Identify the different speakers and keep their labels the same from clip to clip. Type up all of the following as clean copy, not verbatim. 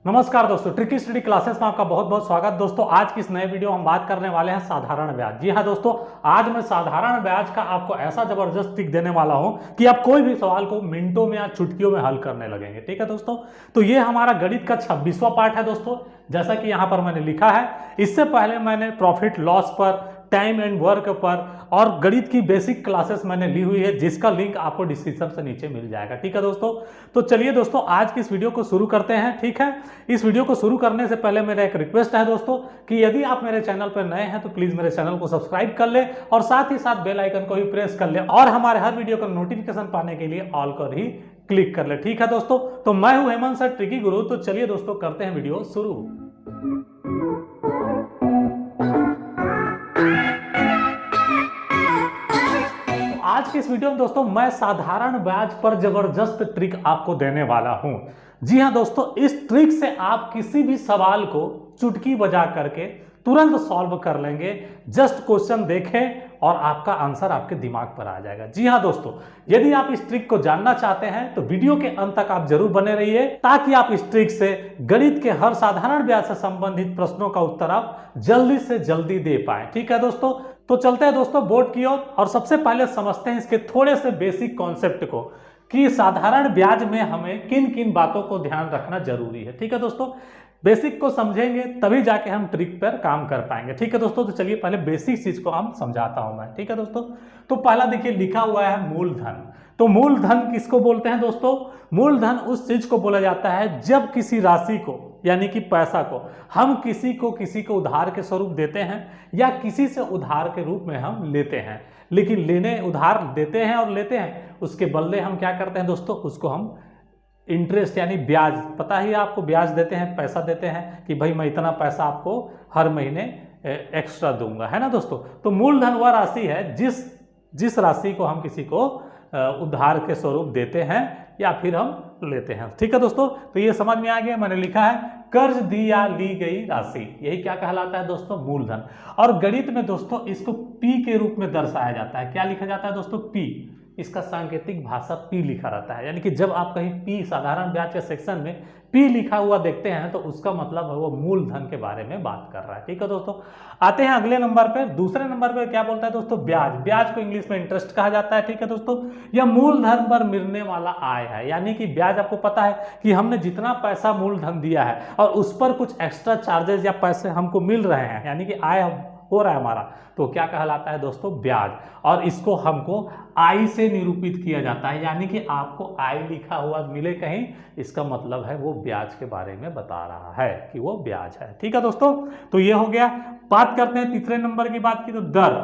Speaker 1: नमस्कार दोस्तों, tricky study classes में आपका बहुत बहुत स्वागत। दोस्तों आज की इस नए वीडियो हम बात करने वाले हैं साधारण ब्याज। जी हाँ दोस्तों, आज मैं साधारण ब्याज का आपको ऐसा जबरदस्त ट्रिक देने वाला हूं कि आप कोई भी सवाल को मिनटों में या चुटकियों में हल करने लगेंगे। ठीक है दोस्तों, तो ये हमारा गणित का 26वां पार्ट है दोस्तों। जैसा कि यहाँ पर मैंने लिखा है, इससे पहले मैंने प्रॉफिट लॉस पर, टाइम एंड वर्क पर और गणित की बेसिक क्लासेस मैंने ली हुई है, जिसका लिंक आपको डिस्क्रिप्शन से नीचे मिल जाएगा। ठीक है दोस्तों, तो चलिए दोस्तों आज की इस वीडियो को शुरू करते हैं। ठीक है, इस वीडियो को शुरू करने से पहले मेरा एक रिक्वेस्ट है दोस्तों कि यदि आप मेरे चैनल पर नए हैं तो प्लीज मेरे चैनल को सब्सक्राइब कर ले और साथ ही साथ बेल आइकन को भी प्रेस कर ले और हमारे हर वीडियो का नोटिफिकेशन पाने के लिए ऑल कर ही क्लिक कर ले। ठीक है दोस्तों, तो मैं हूं हेमंत सर ट्रिकी गुरु। तो चलिए दोस्तों करते हैं वीडियो शुरू। आज की इस वीडियो में दोस्तों मैं साधारण ब्याज पर जबरदस्त ट्रिक आपको देने वाला हूं। जी हां दोस्तों, इस ट्रिक से आप किसी भी सवाल को चुटकी बजा करके तुरंत सॉल्व कर लेंगे। जस्ट क्वेश्चन देखें और आपका आंसर आपके दिमाग पर आ जाएगा। जी हां दोस्तों, यदि आप इस ट्रिक को जानना चाहते हैं तो वीडियो के अंत तक आप जरूर बने रहिए, ताकि आप इस ट्रिक से गणित के हर साधारण ब्याज से संबंधित प्रश्नों का उत्तर आप जल्दी से जल्दी दे पाए। ठीक है दोस्तों, तो चलते हैं दोस्तों बोर्ड की ओर और सबसे पहले समझते हैं इसके थोड़े से बेसिक कॉन्सेप्ट को कि साधारण ब्याज में हमें किन किन बातों को ध्यान रखना जरूरी है। ठीक है दोस्तों, बेसिक को समझेंगे तभी जाके हम ट्रिक पर काम कर पाएंगे। ठीक है दोस्तों, तो चलिए पहले बेसिक चीज को हम समझाता हूं मैं। ठीक है दोस्तों, तो पहला देखिए लिखा हुआ है मूलधन। तो मूलधन किसको बोलते हैं दोस्तों? मूलधन उस चीज को बोला जाता है जब किसी राशि को यानी कि पैसा को हम किसी को उधार के स्वरूप देते हैं या किसी से उधार के रूप में हम लेते हैं। लेकिन लेने उधार देते हैं और लेते हैं, उसके बदले हम क्या करते हैं दोस्तों? उसको हम इंटरेस्ट यानी ब्याज, पता ही आपको, ब्याज देते हैं, पैसा देते हैं कि भाई मैं इतना पैसा आपको हर महीने एक्स्ट्रा दूंगा, है ना दोस्तों। तो मूलधन वह राशि है जिस राशि को हम किसी को उधार के स्वरूप देते हैं या फिर हम लेते हैं। ठीक है दोस्तों, तो ये समझ में आ गया। मैंने लिखा है कर्ज दी या ली गई राशि, यही क्या कहलाता है दोस्तों? मूलधन। और गणित में दोस्तों इसको पी के रूप में दर्शाया जाता है। क्या लिखा जाता है दोस्तों? पी। इसका सांकेतिक भाषा पी लिखा रहता है, यानी कि जब आप कहीं पी साधारण ब्याज के सेक्शन में पी लिखा हुआ देखते हैं तो उसका मतलब है वो मूलधन के बारे में बात कर रहा है। ठीक है दोस्तों, आते हैं अगले नंबर पे। दूसरे नंबर पे क्या बोलता है दोस्तों? ब्याज। ब्याज को इंग्लिश में इंटरेस्ट कहा जाता है। ठीक है दोस्तों, यह मूलधन पर मिलने वाला आय है, यानी कि ब्याज आपको पता है कि हमने जितना पैसा मूलधन दिया है और उस पर कुछ एक्स्ट्रा चार्जेस या पैसे हमको मिल रहे हैं, यानी कि आय हो रहा है हमारा, तो क्या कहलाता है दोस्तों? ब्याज। और इसको हमको आय से निरूपित किया जाता है, यानी कि आपको आय लिखा हुआ मिले कहीं, इसका मतलब है वो ब्याज के बारे में बता रहा है कि वो ब्याज है। ठीक है दोस्तों, तो ये हो गया। बात करते हैं तीसरे नंबर की बात की, तो दर,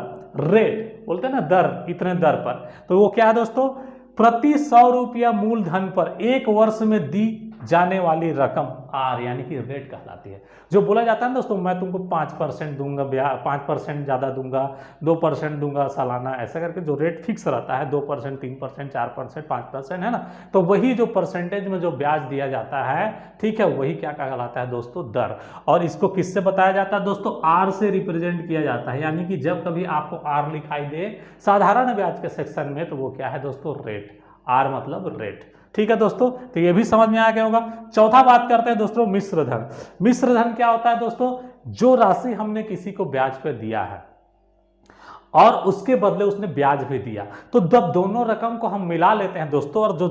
Speaker 1: रेट बोलते हैं ना, दर, इतने दर पर। तो वो क्या है दोस्तों? प्रति 100 रुपया मूलधन पर एक वर्ष में दी जाने वाली रकम आर, यानी कि रेट कहलाती है। जो बोला जाता है ना दोस्तों, मैं तुमको 5% दूंगा, 5% ज्यादा दूंगा, 2% दूंगा सालाना, ऐसा करके जो रेट फिक्स रहता है 2%, 3%, 4%, 5%, है ना, तो वही जो परसेंटेज में जो ब्याज दिया जाता है, ठीक है, वही क्या कहलाता है दोस्तों? दर। और इसको किससे बताया जाता है दोस्तों? आर से रिप्रेजेंट किया जाता है, यानी कि जब कभी आपको आर दिखाई दे साधारण ब्याज के सेक्शन में तो वो क्या है दोस्तों? रेट। आर मतलब रेट। ठीक है दोस्तों, तो ये भी समझ में आ गया होगा। चौथा बात करते हैं दोस्तों मिश्रधन। मिश्रधन क्या होता है दोस्तों? जो राशि हमने किसी को ब्याज पे दिया है और उसके बदले उसने ब्याज भी दिया, तो जब दोनों रकम को हम मिला लेते हैं दोस्तों, और जो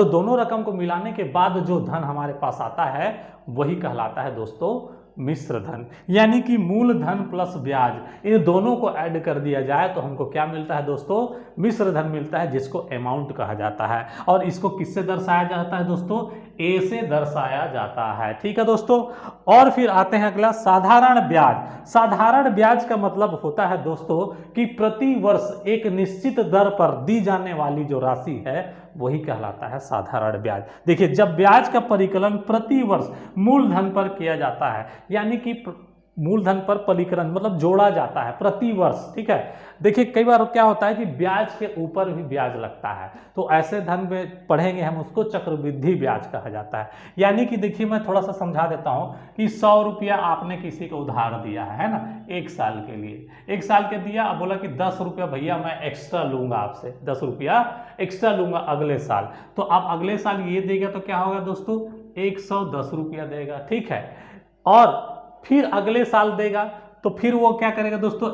Speaker 1: दोनों रकम को मिलाने के बाद जो धन हमारे पास आता है वही कहलाता है दोस्तों मिश्रधन। यानी कि मूलधन प्लस ब्याज, इन दोनों को ऐड कर दिया जाए तो हमको क्या मिलता है दोस्तों? मिश्रधन मिलता है, जिसको अमाउंट कहा जाता है। और इसको किससे दर्शाया जाता है दोस्तों? ए से दर्शाया जाता है। ठीक है दोस्तों, और फिर आते हैं अगला साधारण ब्याज। साधारण ब्याज का मतलब होता है दोस्तों कि प्रति वर्ष एक निश्चित दर पर दी जाने वाली जो राशि है वही कहलाता है साधारण ब्याज। देखिए, जब ब्याज का परिकलन प्रति वर्ष मूलधन पर किया जाता है, यानी कि मूलधन पर परिकलन मतलब जोड़ा जाता है प्रति वर्ष। ठीक है, देखिए कई बार क्या होता है कि ब्याज के ऊपर भी ब्याज लगता है, तो ऐसे धन में पढ़ेंगे हम, उसको चक्रवृद्धि ब्याज कहा जाता है। यानी कि देखिए मैं थोड़ा सा समझा देता हूं कि 100 रुपया आपने किसी को उधार दिया है ना, 1 साल के लिए, 1 साल के दिया, अब बोला कि 10 रुपया भैया मैं एक्स्ट्रा लूंगा आपसे, 10 रुपया एक्स्ट्रा लूंगा अगले साल। तो अब अगले साल ये देगा तो क्या होगा दोस्तों? 110 रुपया देगा, ठीक है। और फिर अगले साल देगा तो फिर वो क्या करेगा दोस्तों,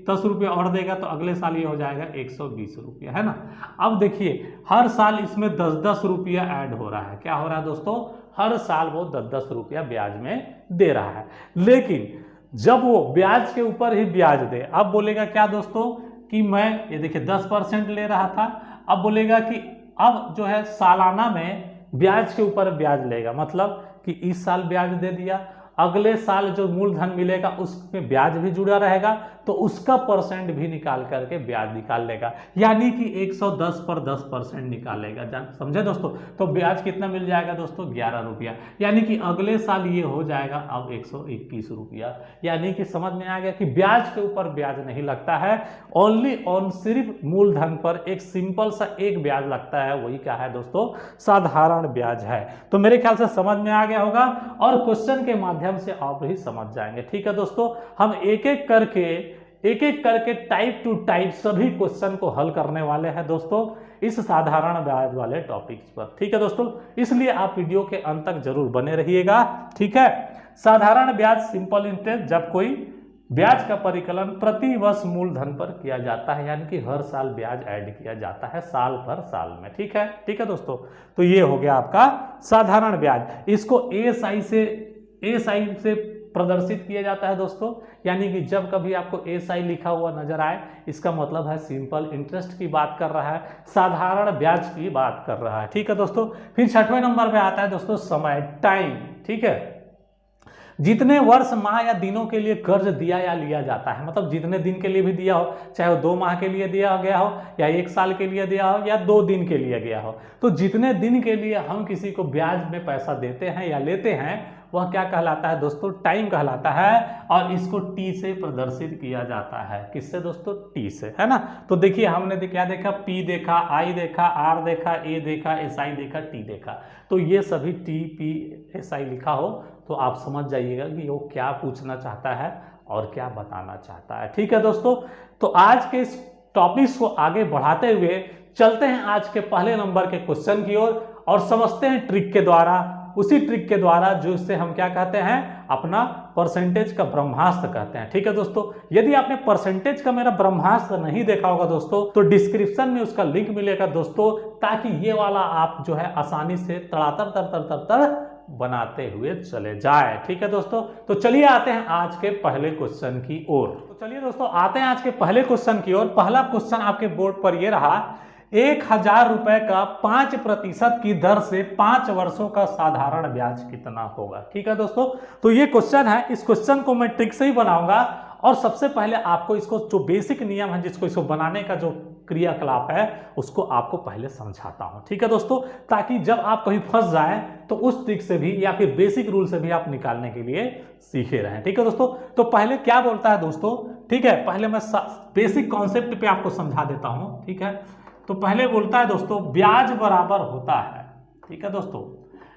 Speaker 1: 10 रुपया और देगा, तो अगले साल ये हो जाएगा 120 रुपया, है ना। अब देखिए हर साल इसमें 10-10 रुपया ऐड हो रहा है। क्या हो रहा है दोस्तों, हर साल वो 10-10 रुपया ब्याज में दे रहा है। लेकिन जब वो ब्याज के ऊपर ही ब्याज दे, अब बोलेगा क्या दोस्तों कि मैं ये देखिए 10% ले रहा था, अब बोलेगा कि अब जो है सालाना में ब्याज के ऊपर ब्याज लेगा, मतलब कि इस साल ब्याज दे दिया, अगले साल जो मूलधन मिलेगा उसमें ब्याज भी जुड़ा रहेगा, तो उसका परसेंट भी निकाल करके ब्याज निकाल लेगा, यानी कि 110 पर 10% निकालेगा। समझे दोस्तों। तो ब्याज कितना मिल जाएगा दोस्तों, 11 रुपया, यानी कि अगले साल ये हो जाएगा अब 121 रुपया। यानी कि समझ में आ गया कि ब्याज के ऊपर ब्याज नहीं लगता है, ओनली ऑन सिर्फ मूलधन पर एक सिंपल सा एक ब्याज लगता है, वही क्या है दोस्तों, साधारण ब्याज है। तो मेरे ख्याल से समझ में आ गया होगा और क्वेश्चन के माध्यम से आप ही समझ जाएंगे। ठीक है दोस्तों, हम एक एक करके टाइप टू टाइप सभी क्वेश्चन को हल करने वाले हैं दोस्तों इस साधारण ब्याज वाले टॉपिक्स पर। ठीक है दोस्तों, इसलिए आप वीडियो के अंत तक जरूर बने रहिएगा। ठीक है, साधारण ब्याज सिंपल इंटरेस्ट जब कोई ब्याज का परिकलन प्रति वर्ष मूलधन पर किया जाता है, यानी कि हर साल ब्याज ऐड किया जाता है साल भर साल में। ठीक है दोस्तों, तो ये हो गया आपका साधारण ब्याज। इसको एएसआई से प्रदर्शित किया जाता है दोस्तों, यानी कि जब कभी आपको एएसआई लिखा हुआ नजर आए, इसका मतलब है सिंपल इंटरेस्ट की बात कर रहा है, साधारण ब्याज की बात कर रहा है। ठीक है दोस्तों, फिर 6वें नंबर पे आता है दोस्तों समय, टाइम। ठीक है, जितने वर्ष, माह या दिनों के लिए कर्ज दिया या लिया जाता है, मतलब जितने दिन के लिए भी दिया हो, चाहे वो 2 माह के लिए दिया गया हो या 1 साल के लिए दिया हो या 2 दिन के लिए गया हो, तो जितने दिन के लिए हम किसी को ब्याज में पैसा देते हैं या लेते हैं वह क्या कहलाता है दोस्तों, टाइम कहलाता है। और इसको टी से प्रदर्शित किया जाता है, किससे दोस्तों, टी से, है ना। तो देखिए हमने क्या देखा, पी देखा, आई देखा, आर देखा, ए देखा, एस आई देखा, टी देखा, तो ये सभी टी पी एस आई लिखा हो तो आप समझ जाइएगा कि वो क्या पूछना चाहता है और क्या बताना चाहता है। ठीक है दोस्तों, तो आज के इस टॉपिक्स को आगे बढ़ाते हुए चलते हैं आज के पहले नंबर के क्वेश्चन की ओर और समझते हैं ट्रिक के द्वारा, उसी ट्रिक के द्वारा जो इससे हम क्या कहते हैं, अपना परसेंटेज का ब्रह्मास्त्र कहते हैं। ठीक है दोस्तों, यदि आपने परसेंटेज का मेरा ब्रह्मास्त्र नहीं देखा होगा दोस्तों, तो डिस्क्रिप्शन में उसका लिंक मिलेगा दोस्तों, ताकि ये वाला आप जो है आसानी से तड़ातर बनाते हुए चले जाए। ठीक है दोस्तों, तो चलिए आते हैं आज के पहले क्वेश्चन की ओर। तो चलिए दोस्तों आते हैं आज के पहले क्वेश्चन की ओर। पहला क्वेश्चन आपके बोर्ड पर ये रहा, 1000 रुपए का 5% की दर से 5 वर्षों का साधारण ब्याज कितना होगा। ठीक है दोस्तों, तो ये क्वेश्चन है, इस क्वेश्चन को मैं ट्रिक से ही बनाऊंगा और सबसे पहले आपको इसको जो बेसिक नियम है, जिसको इसको बनाने का जो क्रियाकलाप है उसको आपको पहले समझाता हूं। ठीक है दोस्तों, ताकि जब आप कहीं फंस जाए तो उस ट्रिक से भी या फिर बेसिक रूल से भी आप निकालने के लिए सीखे रहें। ठीक है दोस्तों, तो पहले क्या बोलता है दोस्तों, ठीक है, पहले मैं बेसिक कॉन्सेप्ट पे आपको समझा देता हूं। ठीक है, तो पहले बोलता है दोस्तों ब्याज बराबर होता है। ठीक है दोस्तों,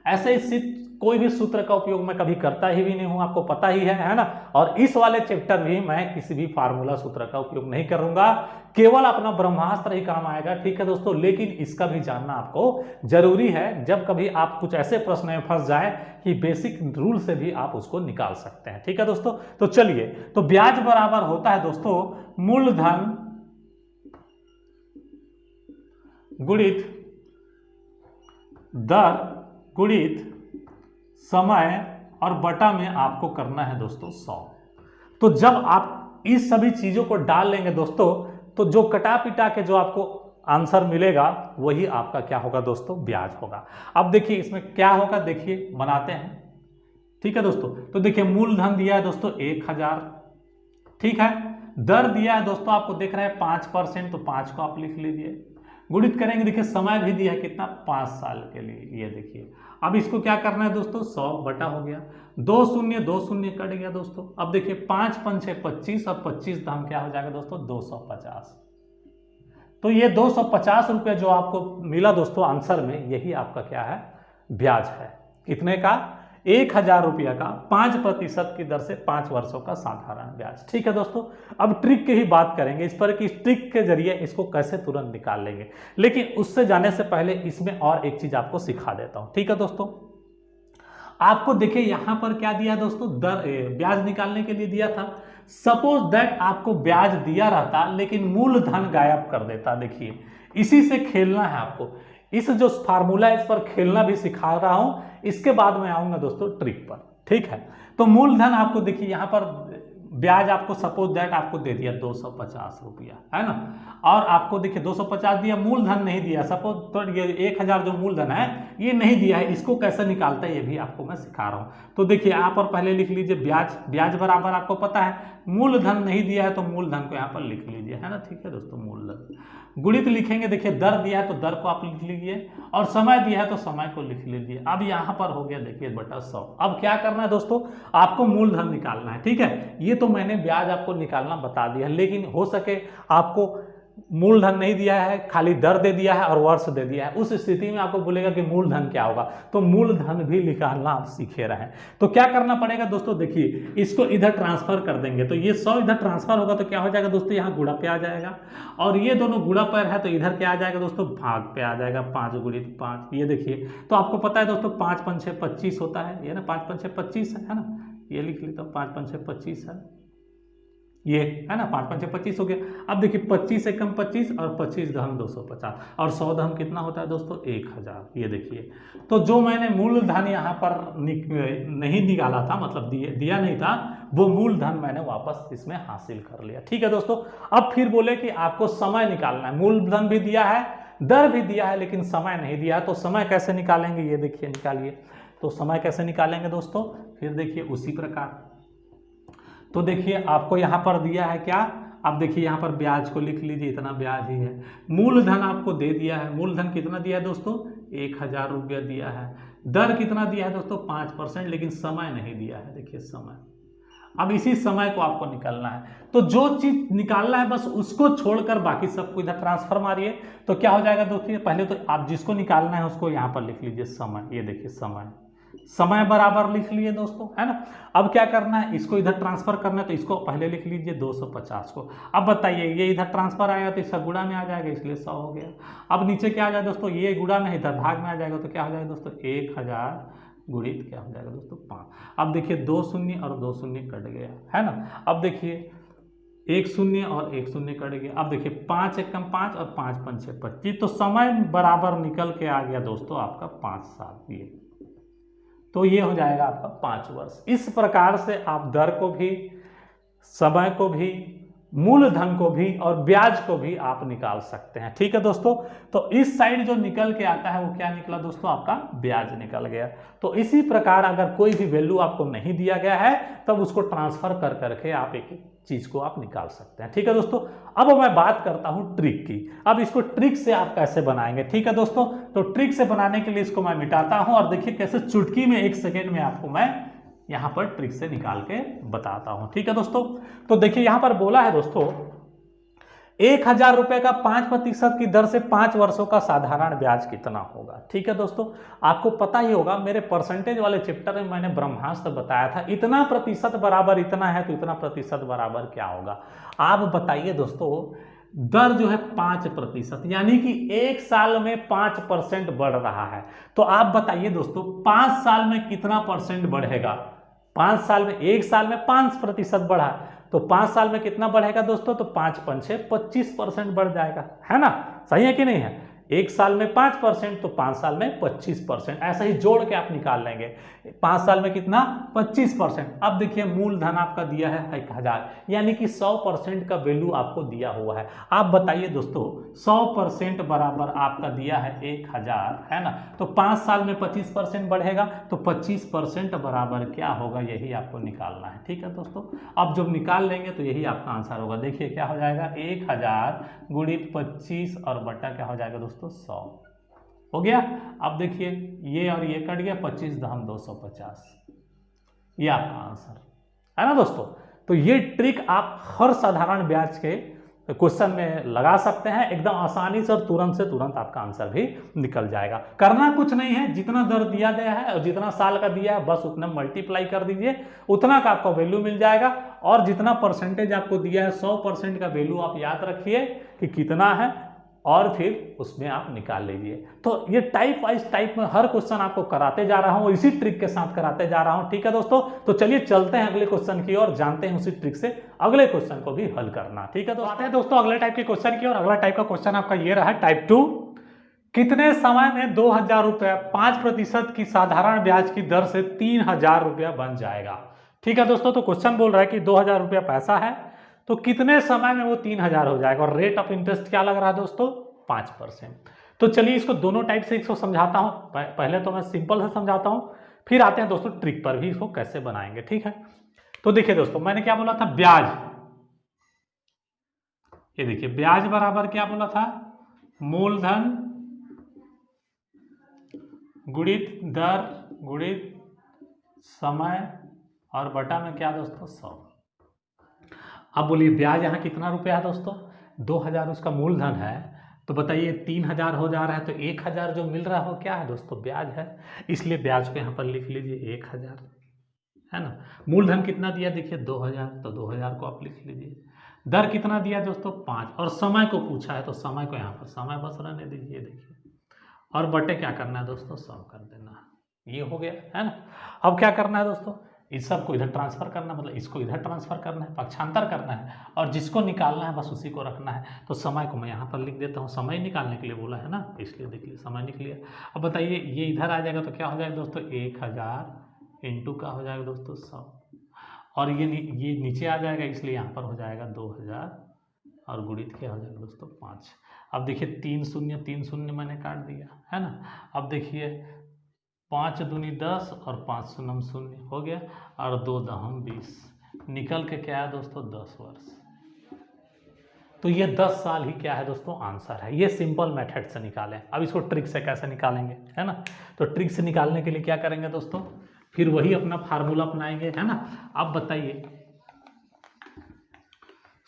Speaker 1: ऐसे ही कोई भी सूत्र का उपयोग मैं कभी करता ही भी नहीं हूं, आपको पता ही है ना। और इस वाले चैप्टर भी मैं किसी भी फार्मूला सूत्र का उपयोग नहीं करूंगा, केवल अपना ब्रह्मास्त्र ही काम आएगा। ठीक है दोस्तों, लेकिन इसका भी जानना आपको जरूरी है, जब कभी आप कुछ ऐसे प्रश्न में फंस जाए कि बेसिक रूल से भी आप उसको निकाल सकते हैं। ठीक है दोस्तों, तो चलिए, तो ब्याज बराबर होता है दोस्तों मूलधन गुणित दर गुणित समय और बटा में आपको करना है दोस्तों 100। तो जब आप इस सभी चीजों को डाल लेंगे दोस्तों, तो जो कटा पिटा के जो आपको आंसर मिलेगा वही आपका क्या होगा दोस्तों, ब्याज होगा। अब देखिए इसमें क्या होगा, देखिए बनाते हैं। ठीक है दोस्तों, तो देखिए मूलधन दिया है दोस्तों 1000, ठीक है, दर दिया है दोस्तों आपको दिख रहा है 5%, तो 5 को आप लिख लीजिए, गुणित करेंगे, देखिए समय भी दिया है कितना, 5 साल के लिए, ये देखिए। अब इसको क्या करना है दोस्तों, 100 बटा हो गया, 2 शून्य कट गया दोस्तों। अब देखिए 5 5 6 25 और 25 दाम क्या हो जाएगा दोस्तों, 250। तो ये 250 रुपये जो आपको मिला दोस्तों आंसर में, यही आपका क्या है, ब्याज है। कितने का, 1000 रुपया का 5% की दर से 5 वर्षों का साधारण ब्याज। ठीक है दोस्तों, अब ट्रिक की ही बात करेंगे इस पर कि इस ट्रिक के जरिए इसको कैसे तुरंत निकाल लेंगे, लेकिन उससे जाने से पहले इसमें और एक चीज आपको सिखा देता हूं। ठीक है दोस्तों, आपको देखिए यहाँ पर क्या दिया दोस्तों, दर ब्याज निकालने के लिए दिया था। सपोज दैट आपको ब्याज दिया रहता लेकिन मूलधन गायब कर देता। देखिए इसी से खेलना है आपको, इस जो फार्मूला है इस पर खेलना भी सिखा रहा हूं, इसके बाद मैं आऊंगा दोस्तों ट्रिक पर, ठीक है। तो मूलधन आपको देखिए यहाँ पर ब्याज आपको सपोज दैट आपको दे दिया 250 रुपया, है ना, और आपको देखिए 250 दिया, मूलधन नहीं दिया। सपोज तो ये 1000 जो मूलधन है ये नहीं दिया है, इसको कैसे निकालता है ये भी आपको मैं सिखा रहा हूँ। तो देखिए यहाँ पर पहले लिख लीजिए ब्याज, ब्याज बराबर आपको पता है मूलधन नहीं दिया है तो मूलधन को यहाँ पर लिख लीजिए, है ना, ठीक है दोस्तों। मूलधन गुणित लिखेंगे, देखिए दर दिया है तो दर को आप लिख लीजिए और समय दिया है तो समय को लिख लीजिए। अब यहाँ पर हो गया देखिए बटा 100। अब क्या करना है दोस्तों, आपको मूलधन निकालना है, ठीक है। ये तो मैंने ब्याज आपको निकालना बता दिया, लेकिन हो सके आपको मूलधन नहीं दिया है, खाली दर दे दिया है और वर्ष दे दिया है, उस स्थिति में आपको बोलेगा कि मूलधन क्या होगा, तो मूलधन भी निकालना आप सीखे रहे। तो क्या करना पड़ेगा दोस्तों, देखिए इसको इधर ट्रांसफर कर देंगे तो ये 100 इधर ट्रांसफर होगा तो क्या हो जाएगा दोस्तों, यहाँ गुणा पे आ जाएगा, और ये दोनों गुणा पर है तो इधर क्या आ जाएगा दोस्तों, भाग पे आ जाएगा। 5 गुणित 5, ये देखिए तो आपको पता है दोस्तों 5 5 6 25 होता है, ये ना 5 5 6 25 है ना, ये लिख लेता हूँ 5 5 6 25 है, ये है ना 5 5 6 25 हो गया। अब देखिए 25 से कम 25 और 25 दहम 250 और 100 दहम कितना होता है दोस्तों 1000, ये देखिए। तो जो मैंने मूलधन यहाँ पर नहीं निकाला था, मतलब दिया नहीं था, वो मूलधन मैंने वापस इसमें हासिल कर लिया, ठीक है दोस्तों। अब फिर बोले कि आपको समय निकालना है, मूलधन भी दिया है, दर भी दिया है, लेकिन समय नहीं दिया है, तो समय कैसे निकालेंगे, ये देखिए निकालिए। तो समय कैसे निकालेंगे दोस्तों, फिर देखिए उसी प्रकार। तो देखिए आपको यहाँ पर दिया है क्या, अब देखिए यहाँ पर ब्याज को लिख लीजिए, इतना ब्याज ही है। मूलधन आपको दे दिया है, मूलधन कितना दिया है दोस्तों 1000 रुपया दिया है। दर कितना दिया है दोस्तों 5%, लेकिन समय नहीं दिया है, देखिए समय। अब इसी समय को आपको निकालना है, तो जो चीज निकालना है बस उसको छोड़कर बाकी सबको इधर ट्रांसफर मारिए, तो क्या हो जाएगा दोस्तों, पहले तो आप जिसको निकालना है उसको यहाँ पर लिख लीजिए समय, ये देखिए समय, समय बराबर लिख लिए दोस्तों, है ना। अब क्या करना है, इसको इधर ट्रांसफर करना है तो इसको पहले लिख लीजिए 250 को। अब बताइए ये इधर ट्रांसफर आएगा तो इसका गुणा में आ जाएगा, इसलिए 100 हो गया। अब नीचे क्या आ जाए दोस्तों, ये गुणा में इधर भाग में आ जाएगा तो क्या हो जाएगा दोस्तों 1000 गुणित क्या हो जाएगा दोस्तों 5। अब देखिए 2 शून्य और 2 शून्य कट गया, है ना। अब देखिए 1 शून्य और 1 शून्य कट गया। अब देखिए 5 एकम 5 और 5 5 6 25, तो समय बराबर निकल के आ गया दोस्तों आपका 5 साल, ये तो ये हो जाएगा आपका 5 वर्ष। इस प्रकार से आप दर को भी, समय को भी, मूलधन को भी और ब्याज को भी आप निकाल सकते हैं, ठीक है दोस्तों। तो इस साइड जो निकल के आता है वो क्या निकला दोस्तों, आपका ब्याज निकल गया। तो इसी प्रकार अगर कोई भी वैल्यू आपको नहीं दिया गया है तब उसको ट्रांसफर कर करके आप एक चीज को आप निकाल सकते हैं, ठीक है दोस्तों। अब मैं बात करता हूं ट्रिक की। अब इसको ट्रिक से आप कैसे बनाएंगे, ठीक है दोस्तों। तो ट्रिक से बनाने के लिए इसको मैं मिटाता हूं और देखिए कैसे चुटकी में 1 सेकेंड में आपको मैं यहां पर ट्रिक से निकाल के बताता हूं, ठीक है दोस्तों। तो देखिए यहां पर बोला है दोस्तों 1000 रुपए का 5% की दर से 5 वर्षों का साधारण ब्याज कितना होगा, ठीक है दोस्तों। आपको पता ही होगा मेरे परसेंटेज वाले चैप्टर में मैंने ब्रह्मास्त्र बताया था, इतना प्रतिशत बराबर इतना है तो इतना प्रतिशत बराबर क्या होगा। आप बताइए दोस्तों, दर जो है 5%, यानी कि 1 साल में 5% बढ़ रहा है, तो आप बताइए दोस्तों 5 साल में कितना परसेंट बढ़ेगा। 5 साल में, 1 साल में 5% बढ़ा तो 5 साल में कितना बढ़ेगा दोस्तों, तो 5 5 6 25% बढ़ जाएगा, है ना। सही है कि नहीं है। 1 साल में 5% तो 5 साल में 25%, ऐसा ही जोड़ के आप निकाल लेंगे। 5 साल में कितना 25%। अब देखिए मूलधन आपका दिया है 1000, यानी कि 100% का वैल्यू आपको दिया हुआ है। आप बताइए दोस्तों 100% बराबर आपका दिया है 1000, है ना। तो 5 साल में 25% बढ़ेगा तो 25% बराबर क्या होगा, यही आपको निकालना है, ठीक है दोस्तों। अब जब निकाल लेंगे तो यही आपका आंसर होगा। देखिए क्या हो जाएगा 1000 गुणित 25 और बटा क्या हो जाएगा दोस्तों 100 हो गया। अब देखिए ये और ये कट गया, 25 दहम 250, ये आपका आंसर है ना दोस्तों। तो ये ट्रिक आप हर साधारण ब्याज के क्वेश्चन में लगा सकते हैं, एकदम आसानी से और तुरंत आपका आंसर भी निकल जाएगा। करना कुछ नहीं है, जितना दर दिया गया है और जितना साल का दिया है बस उतना मल्टीप्लाई कर दीजिए, उतना का आपका वैल्यू मिल जाएगा। और जितना परसेंटेज आपको दिया है 100% का वैल्यू आप याद रखिए कि कितना है, और फिर उसमें आप निकाल लीजिए। तो ये टाइप वाइज टाइप में हर क्वेश्चन आपको कराते जा रहा हूं, इसी ट्रिक के साथ कराते जा रहा हूं, ठीक है दोस्तों। तो चलिए चलते हैं अगले क्वेश्चन की ओर, जानते हैं उसी ट्रिक से अगले क्वेश्चन को भी हल करना, ठीक है। तो आते हैं दोस्तों अगले टाइप के क्वेश्चन की ओर। अगला टाइप का क्वेश्चन आपका ये रहा टाइप 2। कितने समय में 2000 रुपया 5% की साधारण ब्याज की दर से 3000 रुपया बन जाएगा, ठीक है दोस्तों। तो क्वेश्चन बोल रहा है कि 2000 रुपया पैसा है, तो कितने समय में वो 3000 हो जाएगा, और रेट ऑफ इंटरेस्ट क्या लग रहा है दोस्तों, 5%। तो चलिए इसको दोनों टाइप से इसको समझाता हूं। पहले तो मैं सिंपल से समझाता हूं, फिर आते हैं दोस्तों ट्रिक पर भी, इसको कैसे बनाएंगे, ठीक है। तो देखिए दोस्तों, मैंने क्या बोला था, ब्याज, ये देखिए ब्याज बराबर क्या बोला था, मूलधन गुणित दर गुणित समय और बटा में क्या दोस्तों, 100। अब बोलिए ब्याज यहाँ कितना रुपया है दोस्तों, 2000 उसका मूलधन है, तो बताइए 3000 हो जा रहा है, तो 1000 जो मिल रहा है वो क्या है दोस्तों, ब्याज है। इसलिए ब्याज को यहाँ पर लिख लीजिए 1000, है ना। मूलधन कितना दिया देखिए 2000, तो 2000 को आप लिख लीजिए। दर कितना दिया दोस्तों, 5, और समय को पूछा है तो समय को यहाँ पर समय बस रहने दीजिए, देखिए, और बटे क्या करना है दोस्तों, 100 कर देना, ये हो गया, है ना। अब क्या करना है दोस्तों, इस सब को इधर ट्रांसफर करना, मतलब इसको इधर ट्रांसफर करना है, पक्षांतर करना है, और जिसको निकालना है बस उसी को रखना है। तो समय को मैं यहाँ पर लिख देता हूँ, समय निकालने के लिए बोला है ना, इसलिए देखिए समय निकल गया। अब बताइए ये इधर आ जाएगा तो क्या हो जाएगा दोस्तों, 1000 इंटू का हो जाएगा दोस्तों 100, और ये नीचे आ जाएगा, इसलिए यहाँ पर हो जाएगा 2000, और गुणित क्या हो जाएगा दोस्तों 5। अब देखिए 3 शून्य मैंने काट दिया, है ना। अब देखिए 5 दूनी 10 और 5 शून्य शून्य हो गया, और 2 दहम 20, निकल के क्या है दोस्तों, 10 वर्ष। तो ये 10 साल ही क्या है दोस्तों, आंसर है। ये सिंपल मेथड से निकालें। अब इसको ट्रिक से कैसे निकालेंगे, है ना। तो ट्रिक से निकालने के लिए क्या करेंगे दोस्तों, फिर वही अपना फार्मूला अपनाएंगे, है ना। अब बताइए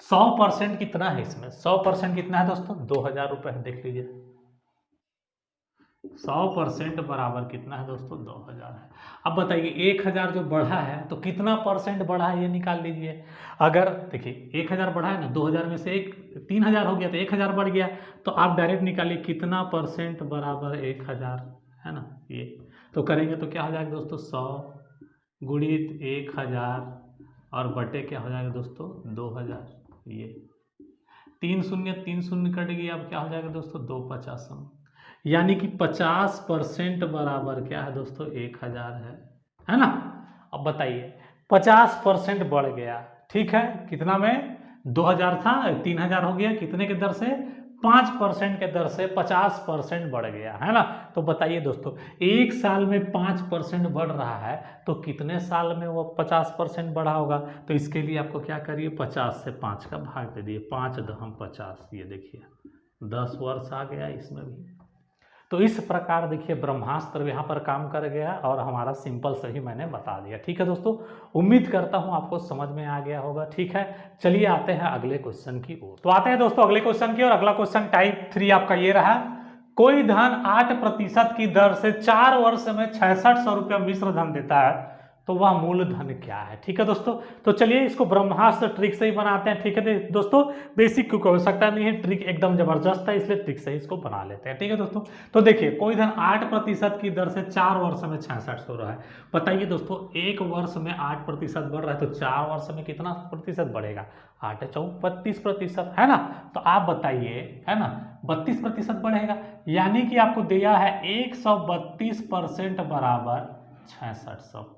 Speaker 1: 100% कितना है इसमें, 100% कितना है दोस्तों, 2000 रुपये है, देख लीजिए 100% बराबर कितना है दोस्तों, 2000 है। अब बताइए 1000 जो बढ़ा है तो कितना परसेंट बढ़ा है, ये निकाल लीजिए। अगर देखिए 1000 बढ़ा है ना, 2000 में से 3000 हो गया तो 1000 बढ़ गया, तो आप डायरेक्ट निकालिए कितना परसेंट बराबर 1000, है ना। ये तो करेंगे तो क्या हो जाएगा दोस्तों, 100 गुणित 1000 और बटे क्या हो जाएगा दोस्तों, 2000। ये 3 शून्य कट गया, अब क्या हो जाएगा दोस्तों, 250, यानी कि 50% बराबर क्या है दोस्तों, 1000 है ना। अब बताइए 50% बढ़ गया, ठीक है, कितना में 2000 था 3000 हो गया, कितने के दर से, 5% के दर से 50% बढ़ गया, है ना। तो बताइए दोस्तों 1 साल में 5% बढ़ रहा है, तो कितने साल में वो 50% बढ़ा होगा। तो इसके लिए आपको क्या करिए, 50 से 5 का भाग दे दिए, 5 दहम 50, ये देखिए 10 वर्ष आ गया इसमें भी। तो इस प्रकार देखिए ब्रह्मास्त्र यहाँ पर काम कर गया, और हमारा सिंपल से ही मैंने बता दिया, ठीक है दोस्तों। उम्मीद करता हूँ आपको समझ में आ गया होगा, ठीक है। चलिए आते हैं अगले क्वेश्चन की ओर। तो आते हैं दोस्तों अगले क्वेश्चन की ओर। अगला क्वेश्चन टाइप 3 आपका ये रहा, कोई धन 8% की दर से 4 वर्ष में 6600 रुपया मिश्र धन देता है, तो वह मूलधन क्या है, ठीक है दोस्तों। तो चलिए इसको ब्रह्मास्त्र ट्रिक से ही बनाते हैं, ठीक है दोस्तों। बेसिक क्योंकि हो सकता नहीं है, ट्रिक एकदम जबरदस्त है, इसलिए ट्रिक से ही इसको बना लेते हैं, ठीक है दोस्तों। तो देखिए कोई धन 8% की दर से 4 वर्ष में 6600 रहा है। बताइए दोस्तों 1 वर्ष में 8% बढ़ रहा है, तो 4 वर्ष में कितना प्रतिशत बढ़ेगा, 8 4 32%, है ना। तो आप बताइए, है ना, 32% बढ़ेगा, यानी कि आपको दिया है 132% बराबर 6600।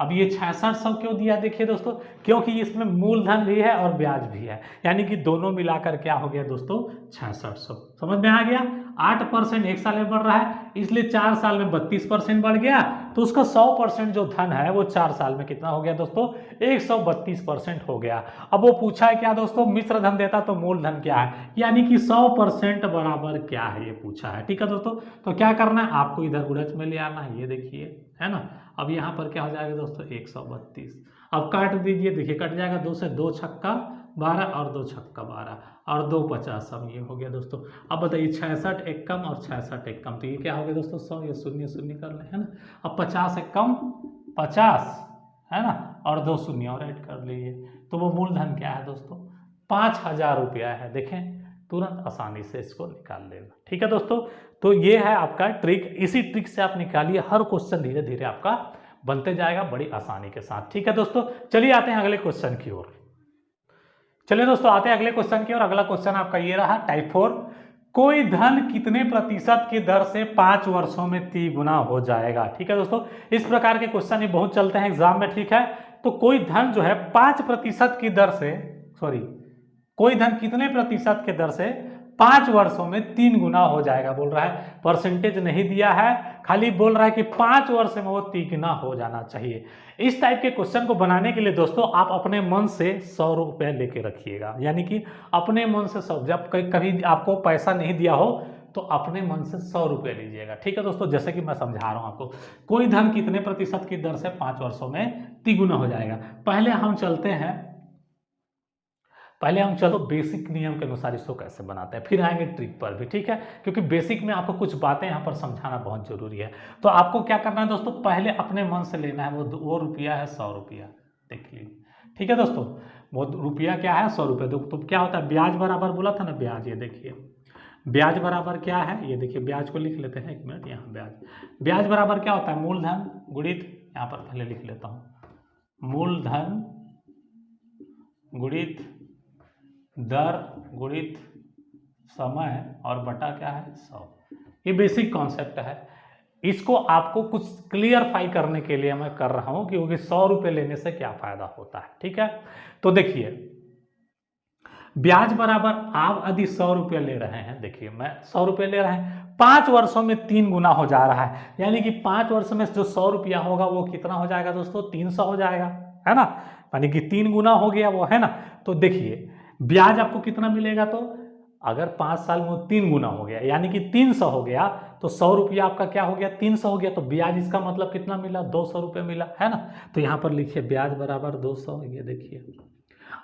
Speaker 1: अब ये 6600 क्यों दिया, देखिए दोस्तों, क्योंकि इसमें मूलधन भी है और ब्याज भी है, यानी कि दोनों मिलाकर क्या हो गया दोस्तों, 6600। समझ में आ गया। 8% 1 साल में बढ़ रहा है, इसलिए 4 साल में 32% बढ़ गया, तो उसका 100% जो धन है वो 4 साल में कितना हो गया दोस्तों, 132% हो गया। अब वो पूछा है क्या दोस्तों, मिश्र धन देता तो मूलधन क्या है, यानी कि 100% बराबर क्या है, ये पूछा है, ठीक है दोस्तों। तो क्या करना है, आपको इधर गुणज में ले आना है, ये देखिए, है ना। अब यहाँ पर क्या हो जाएगा दोस्तों, 132। अब काट दीजिए, देखिए कट जाएगा, 2 से 2 छक्का 12 और 2 छक्का 12 और 2 50, अब ये हो गया दोस्तों। अब बताइए 66 एक कम और 66 एक कम, तो ये क्या हो गया दोस्तों, 100, ये शून्य शून्य कर ले, है ना। अब 50 एक कम 50, है ना, और 2 शून्य और ऐड कर लीजिए, तो वो मूलधन क्या है दोस्तों, 5000 रुपया है। देखें तुरंत आसानी से इसको निकाल लेगा। ठीक है दोस्तों, तो ये है आपका ट्रिक। इसी ट्रिक से आप निकालिए, हर क्वेश्चन धीरे धीरे आपका बनते जाएगा बड़ी आसानी के साथ। ठीक है दोस्तों, चलिए आते हैं अगले क्वेश्चन की ओर। चलिए दोस्तों आते हैं अगले क्वेश्चन की ओर। अगला क्वेश्चन आपका ये रहा टाइप 4, कोई धन कितने प्रतिशत की दर से 5 वर्षों में 3 गुना हो जाएगा। ठीक है दोस्तों, इस प्रकार के क्वेश्चन ये बहुत चलते हैं एग्जाम में। ठीक है, तो कोई धन जो है 5% की दर से, कोई धन कितने प्रतिशत के दर से 5 वर्षों में 3 गुना हो जाएगा बोल रहा है। परसेंटेज नहीं दिया है, खाली बोल रहा है कि 5 वर्ष में वो 3 गुना हो जाना चाहिए। इस टाइप के क्वेश्चन को बनाने के लिए दोस्तों आप अपने मन से 100 रुपये लेके रखिएगा, यानी कि अपने मन से 100, जब कभी आपको पैसा नहीं दिया हो तो अपने मन से 100 रुपये लीजिएगा। ठीक है दोस्तों, जैसे कि मैं समझा रहा हूं आपको, कोई धन कितने प्रतिशत की दर से 5 वर्षों में 3 गुना हो जाएगा। पहले हम चलो बेसिक नियम के अनुसार इसको कैसे बनाते हैं, फिर आएंगे ट्रिक पर भी। ठीक है, क्योंकि बेसिक में आपको कुछ बातें यहाँ पर समझाना बहुत जरूरी है। तो आपको क्या करना है दोस्तों, पहले अपने मन से लेना है। वो रुपया है 100 रुपया, देख लीजिए। ठीक है दोस्तों, वो रुपया क्या है 100 रुपये। तो क्या होता है, ब्याज बराबर बोला था ना, ब्याज, ये देखिए ब्याज बराबर क्या है, ये देखिए ब्याज को लिख लेते हैं, 1 मिनट, यहाँ ब्याज बराबर क्या होता है, मूलधन गुणित, यहाँ पर पहले लिख लेता हूँ, मूलधन गुणित दर गुणित समय और बटा क्या है 100। ये बेसिक कॉन्सेप्ट है। इसको आपको कुछ क्लियरफाई करने के लिए मैं कर रहा हूं, क्योंकि 100 रुपये लेने से क्या फायदा होता है। ठीक है, तो देखिए ब्याज बराबर आप यदि 100 रुपये ले रहे हैं, देखिए मैं 100 रुपये ले रहे हैं, 5 वर्षों में 3 गुना हो जा रहा है, यानी कि 5 वर्ष में जो 100 रुपया होगा वो कितना हो जाएगा दोस्तों, 300 हो जाएगा, है ना, यानी कि 3 गुना हो गया वो, है ना। तो देखिए ब्याज आपको कितना मिलेगा, तो अगर 5 साल में वो 3 गुना हो गया यानी कि 300 हो गया, तो 100 रुपया आपका क्या हो गया, 300 हो गया, तो ब्याज इसका मतलब कितना मिला, 200 रुपये मिला, है ना। तो यहाँ पर लिखिए ब्याज बराबर 200, ये देखिए।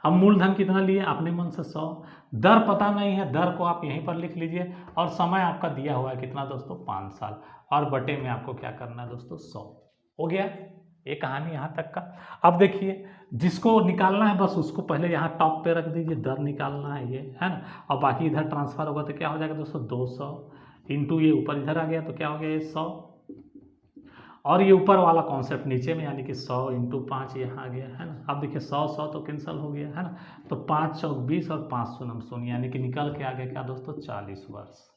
Speaker 1: अब मूलधन कितना लिए, अपने मन से 100, दर पता नहीं है, दर को आप यहीं पर लिख लीजिए, और समय आपका दिया हुआ है कितना दोस्तों, 5 साल, और बटे में आपको क्या करना है दोस्तों, 100 हो गया। ये कहानी यहाँ तक का। अब देखिए जिसको निकालना है बस उसको पहले यहाँ टॉप पे रख दीजिए, दर निकालना है ये, है ना, और बाकी इधर ट्रांसफर होगा तो क्या हो जाएगा दोस्तों, 200 इंटू ये ऊपर इधर आ गया तो क्या हो गया, ये 100, और ये ऊपर वाला कॉन्सेप्ट नीचे में, यानी कि 100 इंटू 5 यहाँ आ गया, है ना। अब देखिए 100 तो कैंसिल हो गया, है ना, तो 5 चौक 20 और 5 शून्य शून्य, यानी कि निकल के आ गया क्या दोस्तों, 40 वर्ष।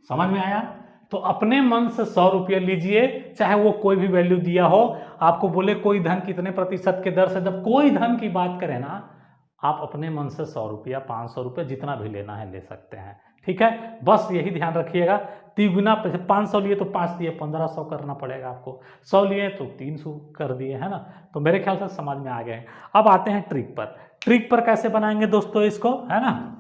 Speaker 1: समझ में आया। तो अपने मन से 100 रुपये लीजिए, चाहे वो कोई भी वैल्यू दिया हो, आपको बोले कोई धन कितने प्रतिशत के दर से, जब कोई धन की बात करें ना, आप अपने मन से 100 रुपया 500 रुपये जितना भी लेना है ले सकते हैं। ठीक है, बस यही ध्यान रखिएगा। 3 गुना 500 लिए तो 5 दिए 1500 करना पड़ेगा आपको, 100 लिए तो 300 कर दिए, है ना। तो मेरे ख्याल से समझ में आ गए। अब आते हैं ट्रिक पर। ट्रिक पर कैसे बनाएंगे दोस्तों इसको, है ना।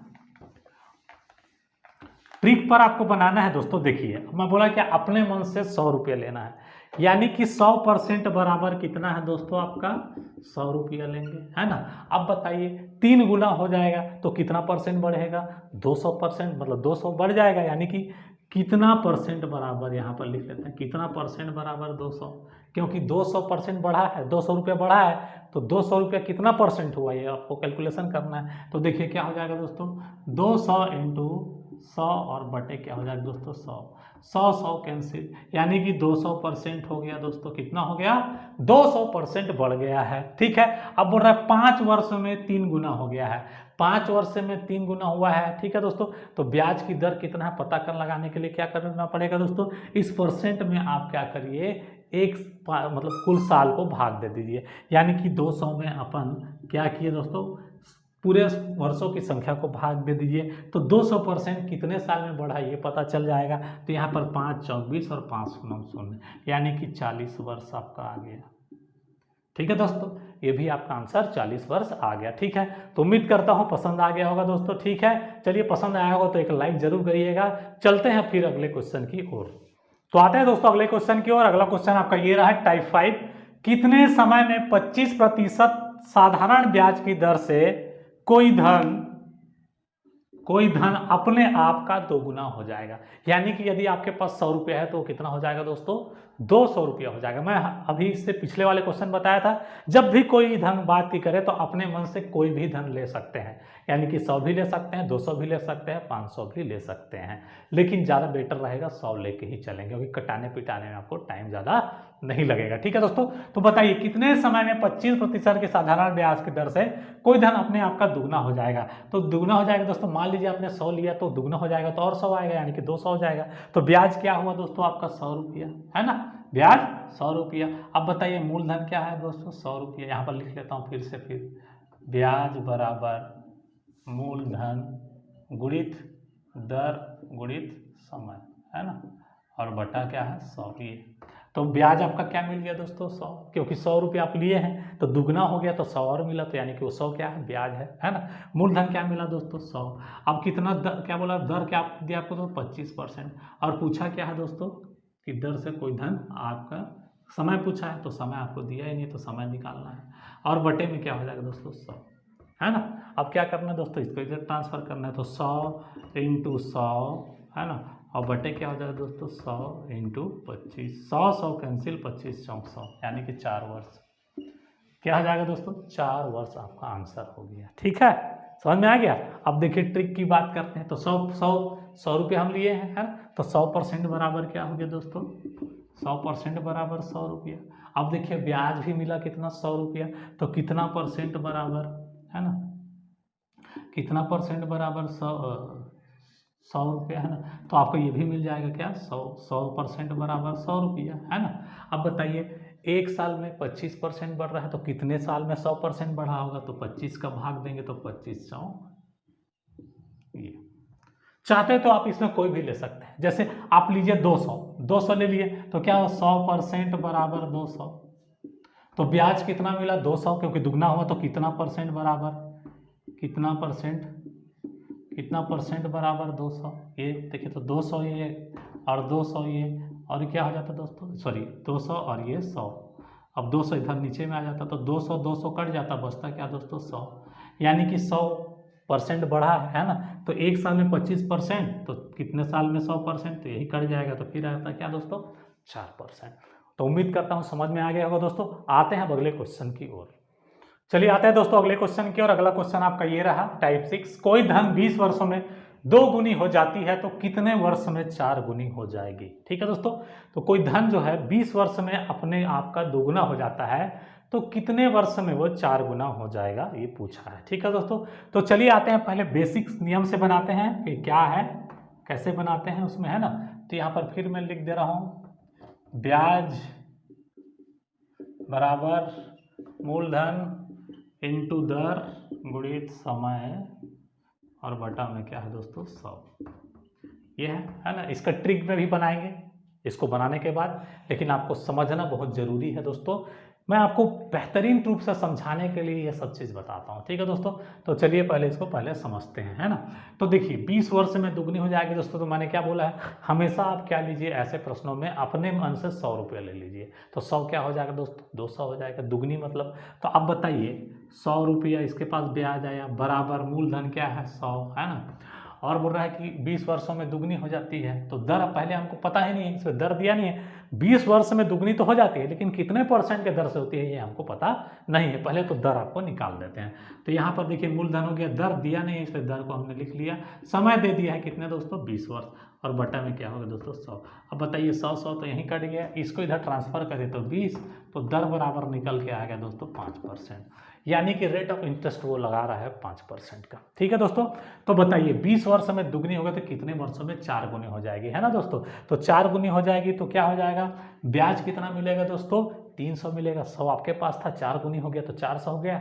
Speaker 1: ट्रिक पर आपको बनाना है दोस्तों, देखिए मैं बोला कि अपने मन से 100 रुपये लेना है, यानी कि 100% बराबर कितना है दोस्तों आपका, 100 रुपया लेंगे, है ना। अब बताइए 3 गुना हो जाएगा तो कितना परसेंट बढ़ेगा, 200%, मतलब 200 बढ़ जाएगा, यानी कि कितना परसेंट बराबर, यहाँ पर लिख लेते हैं, कितना परसेंट बराबर 200, क्योंकि 200% बढ़ा है, 200 रुपया बढ़ा है, तो 200 रुपया कितना परसेंट हुआ ये आपको कैलकुलेशन करना है। तो देखिए क्या हो जाएगा दोस्तों, 200 इंटू 100 और बटे क्या हो जाएगा दोस्तों, 100 कैंसिल, यानी कि 200% हो गया दोस्तों। कितना हो गया, 200% बढ़ गया है। ठीक है, अब बोल रहा है 5 वर्ष में 3 गुना हो गया है, 5 वर्ष में 3 गुना हुआ है। ठीक है दोस्तों, तो ब्याज की दर कितना है पता कर लगाने के लिए क्या करना पड़ेगा दोस्तों, इस परसेंट में आप क्या करिए, मतलब कुल साल को भाग दे दीजिए, यानी कि 200 में अपन क्या किए दोस्तों, पूरे वर्षों की संख्या को भाग दे दीजिए, तो 200% कितने साल में बढ़ा ये पता चल जाएगा। तो यहाँ पर 5 चौक 20 और 5 शून्य शून्य, यानी कि 40 वर्ष आपका आ गया। ठीक है दोस्तों, ये भी आपका आंसर 40 वर्ष आ गया। ठीक है, तो उम्मीद करता हूँ पसंद आ गया होगा दोस्तों। ठीक है, चलिए पसंद आया होगा तो एक लाइक जरूर करिएगा। चलते हैं फिर अगले क्वेश्चन की ओर। तो आते हैं दोस्तों अगले क्वेश्चन की ओर। अगला क्वेश्चन आपका ये रहा है टाइप 5, कितने समय में 25% साधारण ब्याज की दर से कोई धन अपने आप का 2 गुना हो जाएगा। यानी कि यदि आपके पास 100 रुपये है तो कितना हो जाएगा दोस्तों, 200 रुपया हो जाएगा। मैं अभी इससे पिछले वाले क्वेश्चन बताया था, जब भी कोई धन बात की करे तो अपने मन से कोई भी धन ले सकते हैं, यानी कि 100 भी ले सकते हैं, 200 भी ले सकते हैं, 500 भी ले सकते हैं, लेकिन ज़्यादा बेटर रहेगा 100 लेके ही चलेंगे, क्योंकि कटाने पिटाने में आपको टाइम ज़्यादा नहीं लगेगा। ठीक है दोस्तों, तो बताइए कितने समय में 25% के साधारण ब्याज की दर से कोई धन अपने आप का दुगना हो जाएगा। तो दुगना हो जाएगा दोस्तों, मान लीजिए आपने 100 लिया तो दुगना हो जाएगा तो और 100 आएगा, यानी कि 200 हो जाएगा। तो ब्याज क्या हुआ दोस्तों आपका 100 रुपया, है ना, ब्याज 100 रुपया। अब बताइए मूलधन क्या है दोस्तों 100 रुपया। यहाँ पर लिख लेता हूँ फिर से, फिर ब्याज बराबर मूलधन गुणित दर गुणित समय, है ना, और बटा क्या है 100। ये तो ब्याज आपका क्या मिल गया दोस्तों 100, क्योंकि 100 रुपये आप लिए हैं तो दुगना हो गया तो 100 और मिला, तो यानी कि वो 100 क्या है ब्याज है ना। मूलधन क्या मिला दोस्तों 100। अब कितना दर क्या बोला, दर क्या दिया आपको तो 25%, और पूछा क्या है दोस्तों कि दर से कोई धन आपका, समय पूछा है तो समय आपको दिया ही नहीं तो समय निकालना है, और बटे में क्या हो जाएगा दोस्तों 100, है ना। अब क्या करना है दोस्तों, इसको इधर ट्रांसफर करना है तो 100 × 100, है ना, और बटे क्या हो जाएगा दोस्तों 100 × 25, 100 कैंसिल, 25 चौक 100, यानी कि 4 वर्ष। क्या हो जाएगा दोस्तों 4 वर्ष आपका आंसर हो गया। ठीक है, समझ में आ गया। अब देखिए ट्रिक की बात करते हैं तो 100 रुपये हम लिए हैं, है ना, तो 100% बराबर क्या हो गया दोस्तों 100% बराबर 100 रुपया। अब देखिए ब्याज भी मिला कितना 100 रुपया, तो कितना परसेंट बराबर, है ना, कितना परसेंट बराबर 100 रुपया, है ना, तो आपको ये भी मिल जाएगा क्या 100% बराबर 100 रुपया, है ना। अब बताइए एक साल में 25% बढ़ रहा है तो कितने साल में 100% बढ़ा होगा, तो 25 का भाग देंगे तो 25 ये चाहते तो आप इसमें कोई भी ले सकते हैं, जैसे आप लीजिए 200 ले लिए तो क्या 100% बराबर 200, तो ब्याज कितना मिला 200, क्योंकि दुगना हुआ तो कितना परसेंट बराबर, कितना परसेंट बराबर 200। ये देखिए तो 200 ये और 200 ये, और क्या हो जाता दोस्तों, सॉरी 200 और ये 100। अब 200 इधर नीचे में आ जाता तो 200 कट जाता, बचता क्या दोस्तों 100, यानी कि 100% बढ़ा है ना। तो एक साल में 25%, तो कितने साल में 100%, तो यही कट जाएगा, तो फिर आता क्या दोस्तों 4%। तो उम्मीद करता हूँ समझ में आ गया होगा दोस्तों। आते हैं अब अगले क्वेश्चन की ओर। चलिए आते हैं दोस्तों अगले क्वेश्चन की ओर। अगला क्वेश्चन आपका ये रहा टाइप 6, कोई धन 20 वर्षों में 2 गुनी हो जाती है तो कितने वर्ष में 4 गुनी हो जाएगी। ठीक है दोस्तों, तो कोई धन जो है 20 वर्ष में अपने आप का दोगुना हो जाता है तो कितने वर्ष में वो 4 गुना हो जाएगा, ये पूछा है। ठीक है दोस्तों, तो चलिए आते हैं पहले बेसिक नियम से बनाते हैं कि क्या है कैसे बनाते हैं उसमें, है ना। तो यहाँ पर फिर मैं लिख दे रहा हूँ ब्याज बराबर मूलधन इंटू दर गुणित समय और बटा में क्या है दोस्तों 100। ये है ना। इसका ट्रिक में भी बनाएंगे इसको बनाने के बाद, लेकिन आपको समझना बहुत ज़रूरी है दोस्तों। मैं आपको बेहतरीन रूप से समझाने के लिए ये सब चीज़ बताता हूँ। ठीक है दोस्तों, तो चलिए पहले इसको समझते हैं, है ना। तो देखिए 20 वर्ष में दुगनी हो जाएगी दोस्तों, तो मैंने क्या बोला है, हमेशा आप क्या लीजिए ऐसे प्रश्नों में अपने मन से 100 रुपये ले लीजिए, तो 100 क्या हो जाएगा दोस्तों 200 हो जाएगा, दुगनी मतलब। तो अब बताइए 100 रुपया इसके पास ब्याज आया बराबर मूलधन क्या है 100, है ना, और बोल रहा है कि 20 वर्षों में दुगनी हो जाती है। तो दर पहले हमको पता ही नहीं है, इसमें दर दिया नहीं है। 20 वर्ष में दुगनी तो हो जाती है, लेकिन कितने % के दर से होती है ये हमको पता नहीं है। पहले तो दर आपको निकाल देते हैं। तो यहाँ पर देखिए मूलधन हो गया, दर दिया नहीं है इसलिए दर को हमने लिख लिया। समय दे दिया है कितने दोस्तों 20 वर्ष, और बटा में क्या होगा दोस्तों 100। अब बताइए 100 तो यहीं कट गया, इसको इधर ट्रांसफर करें तो 20, तो दर बराबर निकल के आ गया दोस्तों 5%, यानी कि रेट ऑफ इंटरेस्ट वो लगा रहा है 5% का। ठीक है दोस्तों, तो बताइए 20 वर्ष में दुगनी होगा तो कितने वर्षों में 4 गुनी हो जाएगी, है ना दोस्तों। तो 4 गुनी हो जाएगी तो क्या हो जाएगा, ब्याज कितना मिलेगा दोस्तों 300 मिलेगा। 100 आपके पास था, 4 गुनी हो गया तो 400 हो गया,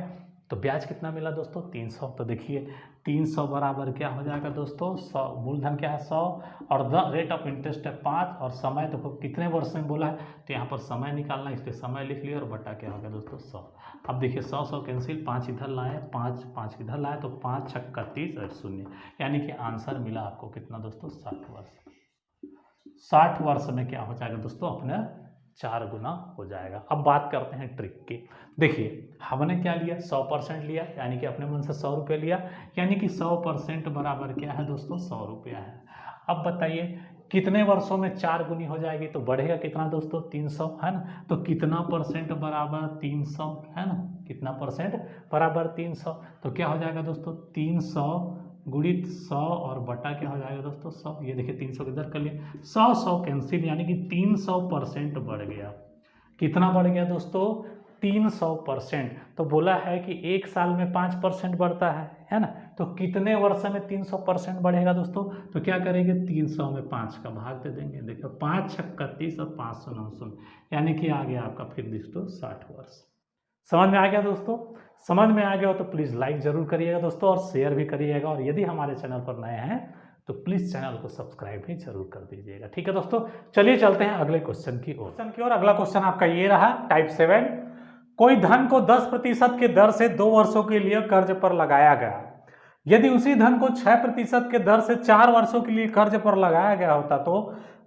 Speaker 1: तो ब्याज कितना मिला दोस्तों 300। तो देखिए 300 बराबर क्या हो जाएगा दोस्तों 100, मूलधन क्या है 100 और द रेट ऑफ इंटरेस्ट है 5, और समय देखो कितने वर्ष में बोला है तो यहाँ पर समय निकालना है, इसलिए समय लिख लिया और बटा क्या हो गया दोस्तों 100। अब देखिए 100 कैंसिल, 5 इधर लाए, 5 इधर लाए, तो 5 छक्का 30 और 0, यानी कि आंसर मिला आपको कितना दोस्तों 60 वर्ष। 60 वर्ष में क्या हो जाएगा दोस्तों अपने 4 गुना हो जाएगा। अब बात करते हैं ट्रिक की। देखिए हमने क्या लिया 100% लिया, यानी कि अपने मन से 100 रुपये लिया, यानी कि 100% बराबर क्या है दोस्तों 100 रुपया है। अब बताइए कितने वर्षों में 4 गुनी हो जाएगी, तो बढ़ेगा कितना दोस्तों 300, है ना। तो कितना परसेंट बराबर 300, है ना, कितना परसेंट बराबर 300। तो क्या हो जाएगा दोस्तों 300 गुणित 100 और बटा क्या हो जाएगा दोस्तों 100। ये देखिए 300 इधर कर लिए, 100 कैंसिल, यानी कि 300% बढ़ गया। कितना बढ़ गया दोस्तों 300%। तो बोला है कि एक साल में 5% बढ़ता है ना। तो कितने वर्ष में 300% बढ़ेगा दोस्तों। तो क्या करेंगे 300 में 5 का भाग दे देंगे। देखो 5 छक्का 30 और 5 शून्य शून्य, यानी कि आ गया आपका फिर दोस्तों 60 वर्ष। समझ में आ गया दोस्तों। समझ में आ गया हो तो प्लीज़ लाइक जरूर करिएगा दोस्तों और शेयर भी करिएगा, और यदि हमारे चैनल पर नए हैं तो प्लीज़ चैनल को सब्सक्राइब भी जरूर कर दीजिएगा। ठीक है दोस्तों, चलिए चलते हैं अगले क्वेश्चन की ओर। अगला क्वेश्चन आपका ये रहा, टाइप 7। कोई धन को 10% के दर से 2 वर्षों के लिए कर्ज पर लगाया गया। यदि उसी धन को 6% के दर से 4 वर्षों के लिए कर्ज पर लगाया गया होता तो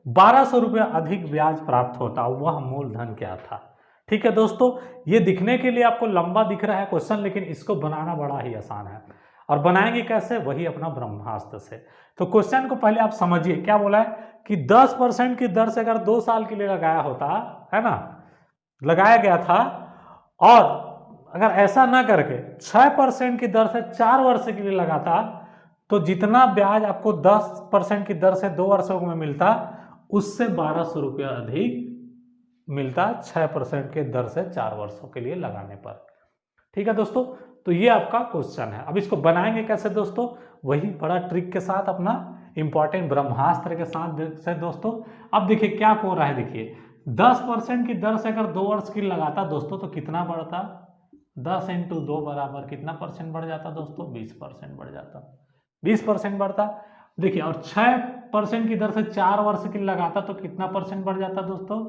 Speaker 1: 1200 रुपये अधिक ब्याज प्राप्त होता। वह मूलधन क्या था। ठीक है दोस्तों, ये दिखने के लिए आपको लंबा दिख रहा है क्वेश्चन, लेकिन इसको बनाना बड़ा ही आसान है। और बनाएंगे कैसे, वही अपना ब्रह्मास्त्र से। तो क्वेश्चन को पहले आप समझिए, क्या बोला है कि 10% की दर से अगर 2 साल के लिए लगाया होता, है ना, लगाया गया था, और अगर ऐसा ना करके 6% की दर से 4 वर्ष के लिए लगाता, तो जितना ब्याज आपको 10% की दर से 2 वर्षों में मिलता, उससे 1200 रुपया अधिक मिलता 6% के दर से 4 वर्षों के लिए लगाने पर। ठीक है दोस्तों, तो ये आपका क्वेश्चन है। अब इसको बनाएंगे कैसे दोस्तों, वही बड़ा ट्रिक के साथ, अपना इंपॉर्टेंट ब्रह्मास्त्र के साथ से दोस्तों। अब देखिए क्या हो रहा है, देखिए 10% की दर से अगर 2 वर्ष की लगाता दोस्तों, तो कितना बढ़ता, 10 × 2 बराबर कितना परसेंट बढ़ जाता दोस्तों, 20% बढ़ जाता, 20% बढ़ता। देखिए, और 6% की दर से 4 वर्ष की लगाता तो कितना परसेंट बढ़ जाता दोस्तों,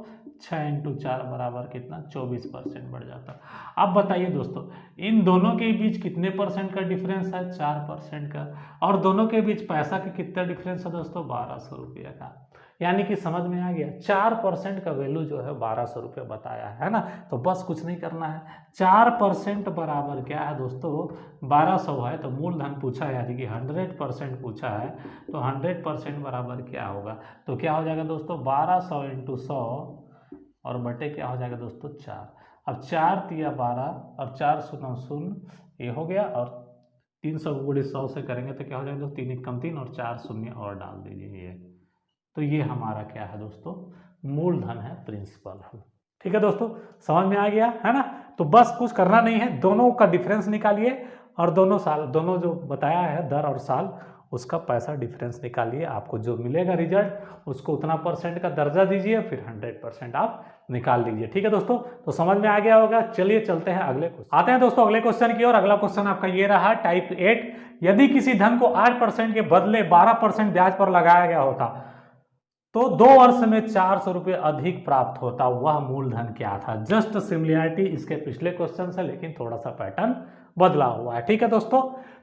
Speaker 1: 6 × 4 बराबर कितना, 24% बढ़ जाता। अब बताइए दोस्तों, इन दोनों के बीच कितने परसेंट का डिफरेंस है, 4% का, और दोनों के बीच पैसा का कितना डिफरेंस है दोस्तों, 1200 रुपये का। यानी कि समझ में आ गया, 4% का वैल्यू जो है 1200 रुपये बताया है ना। तो बस कुछ नहीं करना है, 4% बराबर क्या है दोस्तों, 1200 है, तो मूलधन पूछा है, यानी कि 100% पूछा है, तो 100% बराबर क्या होगा। तो क्या हो जाएगा दोस्तों, 1200 × 100 और बटे क्या हो जाएगा दोस्तों 4। अब 4 तिया 12 और 4 शून्य शून्य, ये हो गया, और 300 गुणे 100 से करेंगे तो क्या हो जाएगा दोस्तों, 3 × 3 और 4 शून्य और डाल दीजिए ये। तो ये हमारा क्या है दोस्तों, मूलधन है, प्रिंसिपल है। ठीक है दोस्तों, समझ में आ गया है ना। तो बस कुछ करना नहीं है, दोनों का डिफरेंस निकालिए, और दोनों साल, दोनों जो बताया है दर और साल, उसका पैसा डिफरेंस निकालिए। आपको जो मिलेगा रिजल्ट, उसको उतना परसेंट का दर्जा दीजिए, फिर 100% आप निकाल लीजिए। ठीक है दोस्तों, तो समझ में आ गया होगा। चलिए चलते हैं अगले क्वेश्चन, आते हैं दोस्तों अगले क्वेश्चन की ओर। अगला क्वेश्चन आपका ये रहा, टाइप 8। यदि किसी धन को 8% के बदले 12% ब्याज पर लगाया गया होता, तो 2 वर्ष में 400 रुपये अधिक प्राप्त होता। वह मूलधन क्या था। जस्ट सिमिलरिटी इसके पिछले क्वेश्चन से, लेकिन थोड़ा सा पैटर्न बदला हुआ है। ठीक है दोस्तों,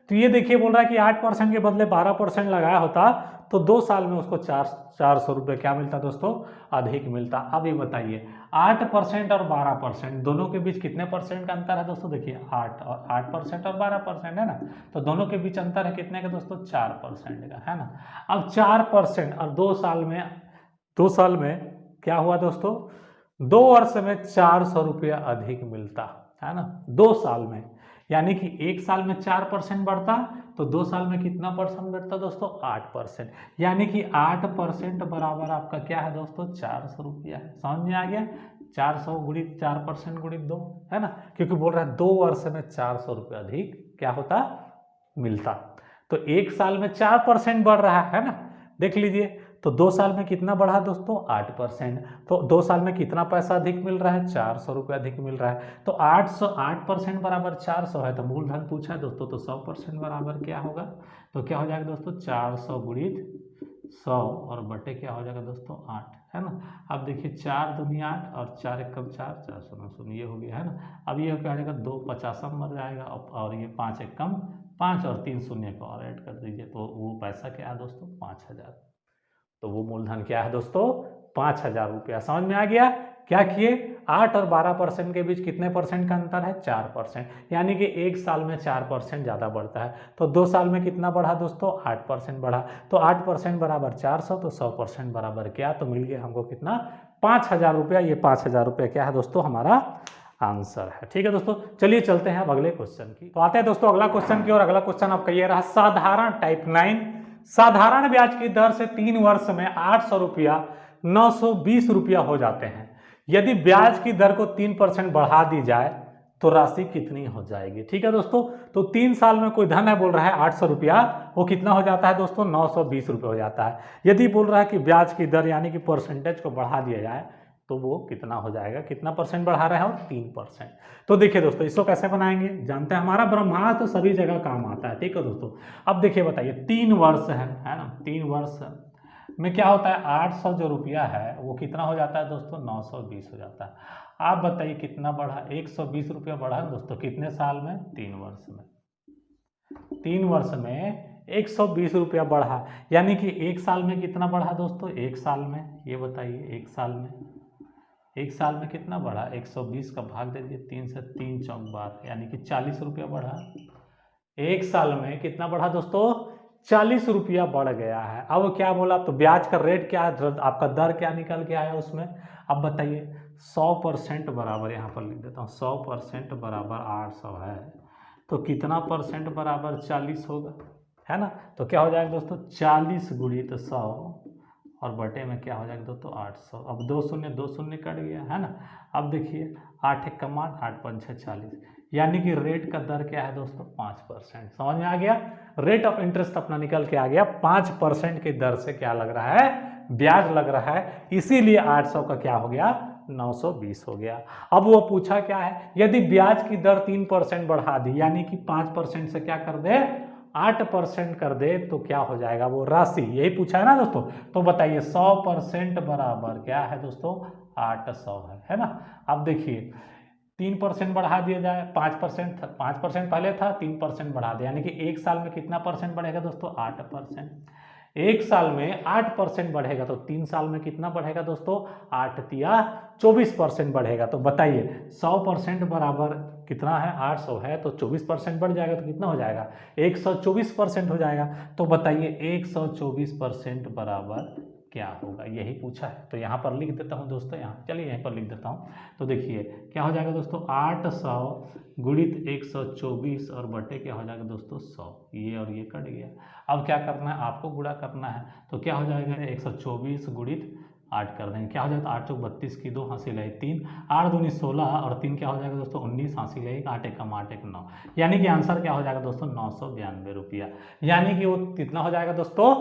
Speaker 1: तो ये देखिए बोल रहा है कि 8% के बदले 12% लगाया होता, तो 2 साल में उसको 400 रुपये क्या मिलता दोस्तों, अधिक मिलता। अब ये बताइए 8% और 12% दोनों के बीच कितने परसेंट का अंतर है दोस्तों। देखिए 8% और 12% है ना, तो दोनों के बीच अंतर है कितने का दोस्तों, 4% का, है ना। अब 4% और 2 साल में क्या हुआ दोस्तों, 2 वर्ष में 400 रुपया अधिक मिलता, है ना, 2 साल में। यानी कि 1 साल में 4% बढ़ता, तो 2 साल में कितना परसेंट बढ़ता दोस्तों, 8%। यानी कि 8% बराबर आपका क्या है दोस्तों, 400 रुपया है। समझ में आ गया, 400 गुणित 4% गुणित 2, है ना, क्योंकि बोल रहा है 2 वर्ष में 400 रुपया अधिक क्या होता, मिलता। तो 1 साल में 4% बढ़ रहा है ना, देख लीजिए। तो 2 साल में कितना बढ़ा दोस्तों, 8%। तो 2 साल में कितना पैसा अधिक मिल रहा है, 400 रुपये अधिक मिल रहा है। तो 8% बराबर 400 है, तो मूलधन पूछा है दोस्तों, तो 100% बराबर क्या होगा, तो क्या हो जाएगा दोस्तों, 400 गुणित 100 और बटे क्या हो जाएगा दोस्तों 8, है ना। अब देखिए 4 दूनी 8 और 4 × 4 4 शून्य शून्य, ये हो गया, है ना। अब ये क्या हो जाएगा, 2 50 मर जाएगा, और ये 5 × 1 = 5 और 3 शून्य को और ऐड कर दीजिए, तो वो पैसा क्या है दोस्तों, 5000। तो वो मूलधन क्या है दोस्तों, 5000 रुपया। समझ में आ गया। क्या किए, 8 और 12% के बीच कितने परसेंट का अंतर है? 4%, यानी कि एक साल में 4% ज़्यादा बढ़ता है। तो 2 साल में कितना बढ़ा दोस्तों? 8% बढ़ा। तो 8% बराबर 400, तो 100% बराबर क्या? तो मिल गया हमको कितना? 5,000 रुपया। ये 5,000 रुपया क्या है दोस्तों? हमारा आंसर है। ठीक है दोस्तों, चलिए चलते हैं अब अगले क्वेश्चन की। तो आते हैं दोस्तों अगला क्वेश्चन की, और अगला क्वेश्चन आपका ये रहा, साधारण टाइप 9, साधारण ब्याज की दर से 3 वर्ष में 800 रुपया 920 रुपया हो जाते हैं। यदि ब्याज की दर को 3% बढ़ा दी जाए तो राशि कितनी हो जाएगी? ठीक है दोस्तों, तो 3 साल में कोई धन है बोल रहा है 800 रुपया, वो कितना हो जाता है दोस्तों? 920 रुपये हो जाता है। यदि बोल रहा है कि ब्याज की दर यानी कि परसेंटेज को बढ़ा दिया जाए तो वो कितना हो जाएगा? कितना परसेंट बढ़ा रहे हैं? और 3%। तो देखिए दोस्तों, इसको कैसे बनाएंगे? जानते हैं हमारा ब्रह्मास्त्र तो सभी जगह काम आता है। ठीक है दोस्तों, अब देखिए बताइए, 3 वर्ष है ना, 3 वर्ष में क्या होता है? 800 जो रुपया है वो कितना हो जाता है दोस्तों? 920 हो जाता है। आप बताइए कितना बढ़ा? 120 रुपया बढ़ा ना दोस्तों, कितने साल में? 3 वर्ष में। 3 वर्ष में 120 रुपया बढ़ा, यानी कि एक साल में कितना बढ़ा दोस्तों? एक साल में, ये बताइए, एक साल में कितना बढ़ा? 120 का भाग दे दिए 3 से, 3 चौक 12, यानी कि 40 रुपया बढ़ा। एक साल में कितना बढ़ा दोस्तों? 40 रुपया बढ़ गया है। अब क्या बोला? तो ब्याज का रेट क्या है, आपका दर क्या निकल के आया उसमें? अब बताइए, 100% बराबर, यहाँ पर लिख देता हूँ, 100% बराबर 800 है, तो कितना परसेंट बराबर 40 होगा, है ना? तो क्या हो जाएगा दोस्तों? 40 गुणित 100 और बटे में क्या हो जाएगा दोस्तों? 800। अब 2 शून्य कट गया, है ना? अब देखिए, 8 एक कमान, 8 5 6 40, यानी कि रेट का दर क्या है दोस्तों? 5%। समझ में आ गया? रेट ऑफ इंटरेस्ट अपना निकल के आ गया, 5% की दर से क्या लग रहा है? ब्याज लग रहा है। इसीलिए 800 का क्या हो गया? 920 हो गया। अब वो पूछा क्या है? यदि ब्याज की दर 3% बढ़ा दी, यानी कि 5% से क्या कर दे? 8% कर दे, तो क्या हो जाएगा वो राशि? यही पूछा है ना दोस्तों। तो बताइए 100% बराबर क्या है दोस्तों? 800 है ना? अब देखिए, 3% बढ़ा दिया जाए, 5% 5% पहले था, 3% बढ़ा दिया, यानी कि एक साल में कितना परसेंट बढ़ेगा दोस्तों? 8%। एक साल में 8% बढ़ेगा, तो 3 साल में कितना बढ़ेगा दोस्तों? 8 तिया 24% बढ़ेगा। तो बताइए 100% बराबर कितना है? 800 है, तो 24% बढ़ जाएगा तो कितना हो जाएगा? 124% हो जाएगा। तो बताइए 124% बराबर क्या होगा? यही पूछा है। तो यहाँ पर लिख देता हूँ दोस्तों, यहाँ चलिए यहीं पर लिख देता हूँ। तो देखिए क्या हो जाएगा दोस्तों? 800 गुणित 124 और बटे क्या हो जाएगा दोस्तों? 100। ये और ये कट गया। अब क्या करना है? आपको गुणा करना है। तो क्या हो जाएगा? 124 गुणित 8 कर देंगे, क्या हो जाएगा? 8 चौक 32 की 2 हासिल है 3, 8 दूनी 16 और 3 क्या हो जाएगा दोस्तों? 19 हासिल है 1, 8 एक कम 8 एक 9, यानी कि आंसर क्या हो जाएगा दोस्तों? 992 रुपया। यानी कि वो कितना हो जाएगा दोस्तों?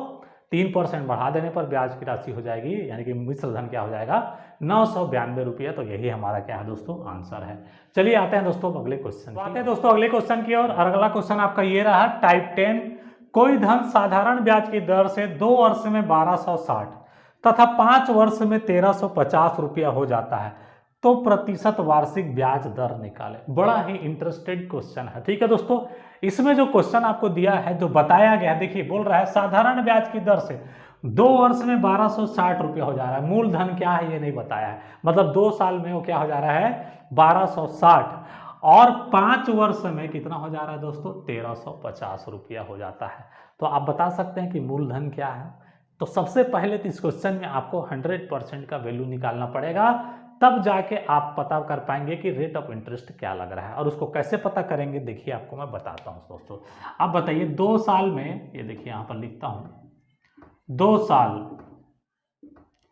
Speaker 1: 3% बढ़ा देने पर ब्याज की राशि हो जाएगी, यानी कि मिश्र धन क्या हो जाएगा? 992 रुपया। तो यही हमारा क्या है दोस्तों? आंसर है। चलिए आते हैं दोस्तों अगले क्वेश्चन। आते हैं दोस्तों अगले क्वेश्चन की ओर, और अगला क्वेश्चन आपका ये रहा, टाइप 10, कोई धन साधारण ब्याज की दर से 2 वर्ष में 1260 तथा 5 वर्ष में 1350 रुपया हो जाता है, तो प्रतिशत वार्षिक ब्याज दर निकाले। बड़ा ही इंटरेस्टेड क्वेश्चन है। ठीक है दोस्तों, इसमें जो क्वेश्चन आपको दिया है, जो बताया गया है, देखिए बोल रहा है साधारण ब्याज की दर से 2 वर्ष में 1260 रुपया हो जा रहा है। मूलधन क्या है ये नहीं बताया है, मतलब 2 साल में वो क्या हो जा रहा है? 1260, और 5 वर्ष में कितना हो जा रहा है दोस्तों? 1350 रुपया हो जाता है। तो आप बता सकते हैं कि मूलधन क्या है? तो सबसे पहले तो इस क्वेश्चन में आपको 100% का वैल्यू निकालना पड़ेगा, तब जाके आप पता कर पाएंगे कि रेट ऑफ इंटरेस्ट क्या लग रहा है। और उसको कैसे पता करेंगे, देखिए आपको मैं बताता हूँ दोस्तों। अब बताइए 2 साल में, ये देखिए यहाँ पर लिखता हूँ, 2 साल,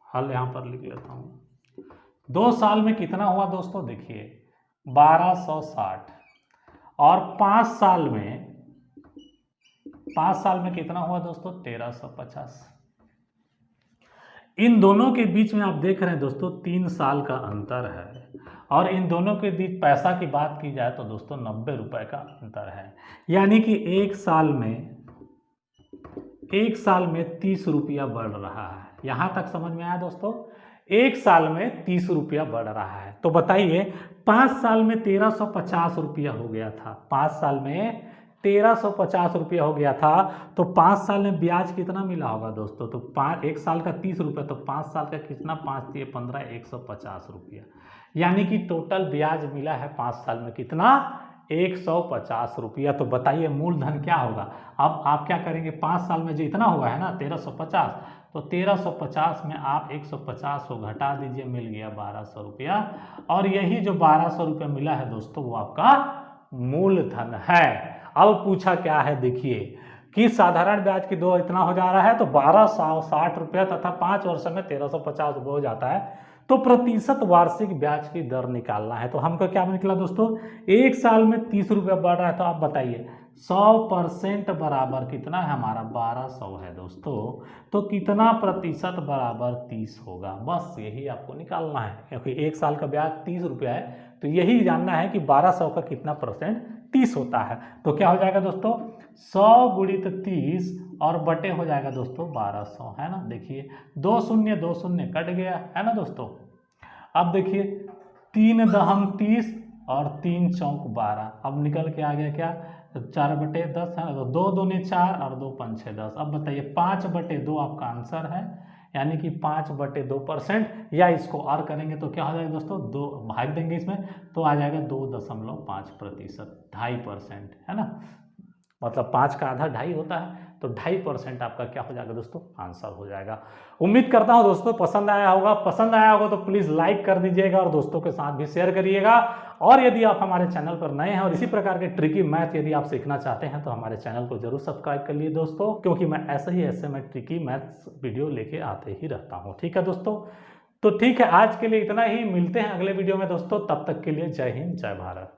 Speaker 1: हल यहाँ पर लिख लेता हूँ। 2 साल में कितना हुआ दोस्तों? देखिए 1260, और 5 साल में कितना हुआ दोस्तों? 1350। इन दोनों के बीच में आप देख रहे हैं दोस्तों 3 साल का अंतर है, और इन दोनों के बीच पैसा की बात की जाए तो दोस्तों 90 रुपए का अंतर है, यानी कि एक साल में 30 रुपया बढ़ रहा है। यहां तक समझ में आया दोस्तों? एक साल में 30 रुपया बढ़ रहा है। तो बताइए 5 साल में 1350 रुपया हो गया था, 5 साल में 1350 रुपया हो गया था, तो 5 साल में ब्याज कितना मिला होगा दोस्तों? तो एक साल का 30 रुपया, तो 5 साल का कितना? 5 3 15 150 रुपया, यानी कि टोटल ब्याज मिला है 5 साल में कितना, 150 रुपया। तो बताइए मूलधन क्या होगा। अब आप क्या करेंगे, 5 साल में जो इतना हुआ है ना 1350, तो 1350 में आप 150 को घटा दीजिए, मिल गया 1200 रुपया। और यही जो 1200 रुपया मिला है दोस्तों वो आपका मूलधन है। अब पूछा क्या है, देखिए कि साधारण ब्याज की दो इतना हो जा रहा है तो 1260 रुपया तथा 5 वर्ष में 1350 रुपये हो जाता है। तो प्रतिशत वार्षिक ब्याज की दर निकालना है। तो हमको क्या निकला दोस्तों, 1 साल में 30 रुपया बढ़ रहा है। तो आप बताइए 100% बराबर कितना है हमारा, 1200 है दोस्तों। तो कितना प्रतिशत बराबर 30 होगा, बस यही आपको निकालना है, क्योंकि 1 साल का ब्याज 30 रुपया है। तो यही जानना है कि 1200 का कितना परसेंट 30 होता है। तो क्या हो जाएगा दोस्तों, 100 गुणित 30 और बटे हो जाएगा दोस्तों 1200, है ना। देखिए 2 शून्य 2 शून्य कट गया, है ना दोस्तों। अब देखिए 3 दहम 30 और 3 चौक 12, अब निकल के आ गया क्या, 4/10 है ना। तो 2 दूनी 4 और 2 पंचे 10। अब बताइए 5/2 आपका आंसर है, यानी कि 5/2%, या इसको और करेंगे तो क्या हो जाएगा दोस्तों, 2 भाग देंगे इसमें तो आ जाएगा 2.5%, 2.5%, है ना। मतलब 5 का आधा 2.5 होता है, तो 2.5% आपका क्या हो जाएगा दोस्तों, आंसर हो जाएगा। उम्मीद करता हूं दोस्तों पसंद आया होगा। पसंद आया होगा तो प्लीज़ लाइक कर दीजिएगा और दोस्तों के साथ भी शेयर करिएगा। और यदि आप हमारे चैनल पर नए हैं और इसी प्रकार के ट्रिकी मैथ यदि आप सीखना चाहते हैं तो हमारे चैनल को जरूर सब्सक्राइब कर लिए दोस्तों, क्योंकि मैं ऐसे मैं ट्रिकी मैथ्स वीडियो लेके आते ही रहता हूँ। ठीक है दोस्तों, तो ठीक है, आज के लिए इतना ही। मिलते हैं अगले वीडियो में दोस्तों, तब तक के लिए जय हिंद जय भारत।